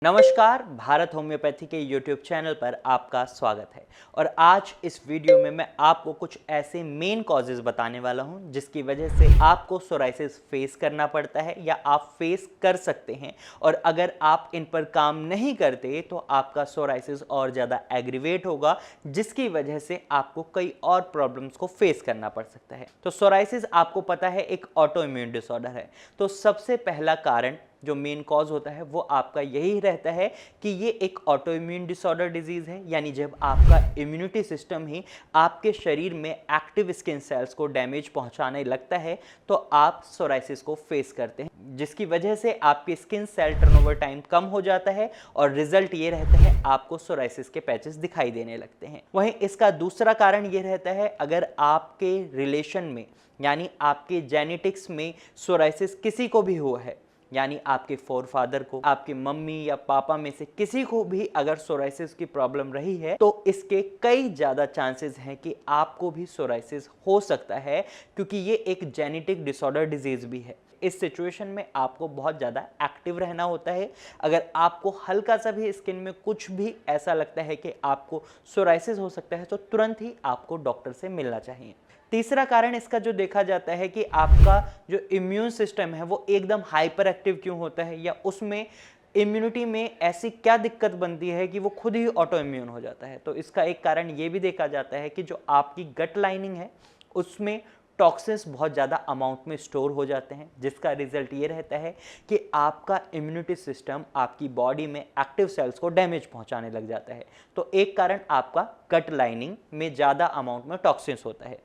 नमस्कार, भारत होम्योपैथी के YouTube channel पर आपका स्वागत है। और आज इस वीडियो में मैं आपको कुछ ऐसे मेन कॉजेज़ बताने वाला हूं जिसकी वजह से आपको सोराइसिस फेस करना पड़ता है या आप फेस कर सकते हैं। और अगर आप इन पर काम नहीं करते तो आपका सोराइसिस और ज़्यादा एग्रीवेट होगा, जिसकी वजह से आपको कई और प्रॉब्लम्स को फेस करना पड़ सकता है। तो सोराइसिस आपको पता है एक ऑटो इम्यून डिसऑर्डर है। तो सबसे पहला कारण जो मेन कॉज होता है वो आपका यही रहता है कि ये एक ऑटो इम्यून डिसऑर्डर डिजीज़ है, यानी जब आपका इम्यूनिटी सिस्टम ही आपके शरीर में एक्टिव स्किन सेल्स को डैमेज पहुंचाने लगता है तो आप सोराइसिस को फेस करते हैं, जिसकी वजह से आपकी स्किन सेल टर्नओवर टाइम कम हो जाता है और रिजल्ट ये रहता है आपको सोराइसिस के पैचेस दिखाई देने लगते हैं। वहीं इसका दूसरा कारण ये रहता है, अगर आपके रिलेशन में यानी आपके जेनेटिक्स में सोराइसिस किसी को भी हुआ है, यानी आपके फोरफादर को, आपके मम्मी या पापा में से किसी को भी अगर सोराइसिस की प्रॉब्लम रही है तो इसके कई ज़्यादा चांसेस हैं कि आपको भी सोराइसिस हो सकता है, क्योंकि ये एक जेनेटिक डिसऑर्डर डिजीज़ भी है। इस सिचुएशन में आपको बहुत ज़्यादा एक्टिव रहना होता है। अगर आपको हल्का सा भी स्किन में कुछ भी ऐसा लगता है कि आपको सोराइसिस हो सकता है तो तुरंत ही आपको डॉक्टर से मिलना चाहिए। तीसरा कारण इसका जो देखा जाता है कि आपका जो इम्यून सिस्टम है वो एकदम हाइपर एक्टिव क्यों होता है, या उसमें इम्यूनिटी में ऐसी क्या दिक्कत बनती है कि वो खुद ही ऑटो इम्यून हो जाता है। तो इसका एक कारण ये भी देखा जाता है कि जो आपकी गट लाइनिंग है उसमें टॉक्सिन्स बहुत ज़्यादा अमाउंट में स्टोर हो जाते हैं, जिसका रिजल्ट ये रहता है कि आपका इम्यूनिटी सिस्टम आपकी बॉडी में एक्टिव सेल्स को डैमेज पहुंचाने लग जाता है। तो एक कारण आपका गट लाइनिंग में ज़्यादा अमाउंट में टॉक्सिन्स होता है।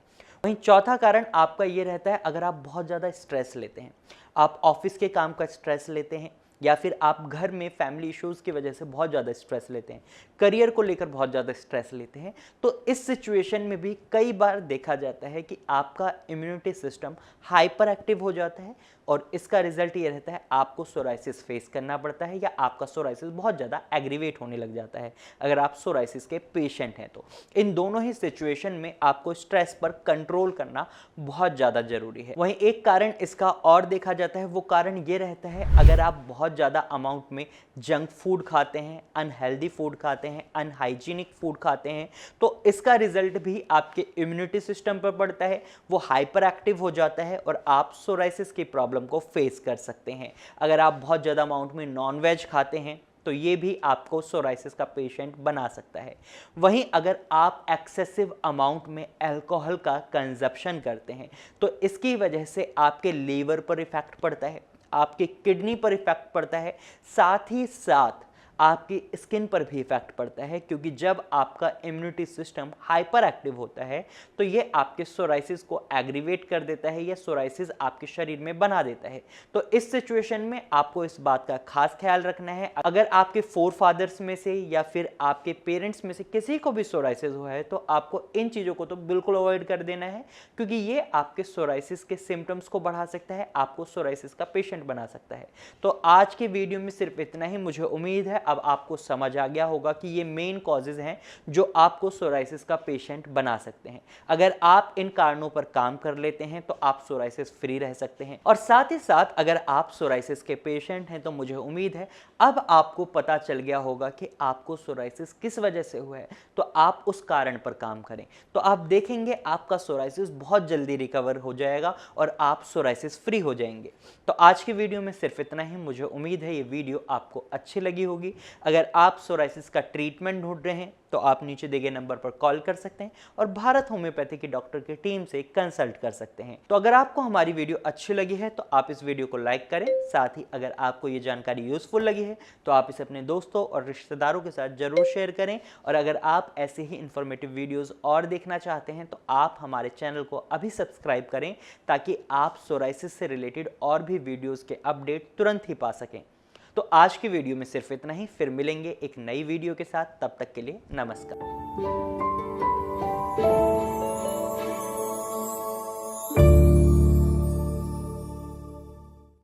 वहीं चौथा कारण आपका ये रहता है, अगर आप बहुत ज़्यादा स्ट्रेस लेते हैं, आप ऑफिस के काम का स्ट्रेस लेते हैं, या फिर आप घर में फैमिली इश्यूज़ की वजह से बहुत ज़्यादा स्ट्रेस लेते हैं, करियर को लेकर बहुत ज़्यादा स्ट्रेस लेते हैं, तो इस सिचुएशन में भी कई बार देखा जाता है कि आपका इम्यूनिटी सिस्टम हाइपर एक्टिव हो जाता है और इसका रिजल्ट ये रहता है आपको सोराइसिस फेस करना पड़ता है, या आपका सोराइसिस बहुत ज़्यादा एग्रीवेट होने लग जाता है अगर आप सोराइसिस के पेशेंट हैं। तो इन दोनों ही सिचुएशन में आपको स्ट्रेस पर कंट्रोल करना बहुत ज़्यादा जरूरी है। वहीं एक कारण इसका और देखा जाता है, वो कारण ये रहता है, अगर आप बहुत ज़्यादा अमाउंट में जंक फूड खाते हैं, अनहेल्दी फूड खाते हैं, अनहाइजीनिक फूड खाते हैं, तो इसका रिजल्ट भी आपके इम्यूनिटी सिस्टम पर पड़ता है, वो हाइपर एक्टिव हो जाता है और आप सोराइसिस की प्रॉब्लम को फेस कर सकते हैं। अगर आप बहुत ज़्यादा अमाउंट में नॉन वेज खाते हैं तो ये भी आपको सोराइसिस का पेशेंट बना सकता है। वहीं अगर आप एक्सेसिव अमाउंट में अल्कोहल का कंजप्शन करते हैं तो इसकी वजह से आपके लीवर पर इफेक्ट पड़ता है, आपके किडनी पर इफेक्ट पड़ता है, साथ ही साथ आपकी स्किन पर भी इफेक्ट पड़ता है, क्योंकि जब आपका इम्यूनिटी सिस्टम हाइपर एक्टिव होता है तो ये आपके सोराइसिस को एग्रीवेट कर देता है या सोराइसिस आपके शरीर में बना देता है। तो इस सिचुएशन में आपको इस बात का खास ख्याल रखना है, अगर आपके फोर फादर्स में से या फिर आपके पेरेंट्स में से किसी को भी सोराइसिस हुआ है तो आपको इन चीज़ों को तो बिल्कुल अवॉइड कर देना है, क्योंकि ये आपके सोराइसिस के सिम्टम्स को बढ़ा सकता है, आपको सोराइसिस का पेशेंट बना सकता है। तो आज के वीडियो में सिर्फ इतना ही। मुझे उम्मीद है अब आपको समझ आ गया होगा कि ये मेन कॉजेज हैं जो आपको सोराइसिस का पेशेंट बना सकते हैं। अगर आप इन कारणों पर काम कर लेते हैं तो आप सोराइसिस फ्री रह सकते हैं। और साथ ही साथ अगर आप सोराइसिस के पेशेंट हैं तो मुझे उम्मीद है अब आपको पता चल गया होगा कि आपको सोराइसिस किस वजह से हुआ है, तो आप उस कारण पर काम करें तो आप देखेंगे आपका सोराइसिस बहुत जल्दी रिकवर हो जाएगा और आप सोराइसिस फ्री हो जाएंगे। तो आज की वीडियो में सिर्फ इतना ही। मुझे उम्मीद है ये वीडियो आपको अच्छी लगी होगी। अगर आप सोराइसिस का ट्रीटमेंट ढूंढ रहे हैं तो आप नीचे दिए गए नंबर पर कॉल कर सकते हैं और भारत होम्योपैथी की डॉक्टर की टीम से कंसल्ट कर सकते हैं। तो अगर आपको हमारी वीडियो अच्छी लगी है तो आप इस वीडियो को लाइक करें। साथ ही अगर आपको ये जानकारी यूजफुल लगी है तो आप इसे अपने दोस्तों और रिश्तेदारों के साथ जरूर शेयर करें। और अगर आप ऐसे ही इंफॉर्मेटिव वीडियोस और देखना चाहते हैं तो आप हमारे चैनल को अभी सब्सक्राइब करें, ताकि आप सोराइसिस से रिलेटेड और भी वीडियोस के अपडेट तुरंत ही पा सकें। तो आज की वीडियो में सिर्फ इतना ही। फिर मिलेंगे एक नई वीडियो के साथ, तब तक के लिए नमस्कार।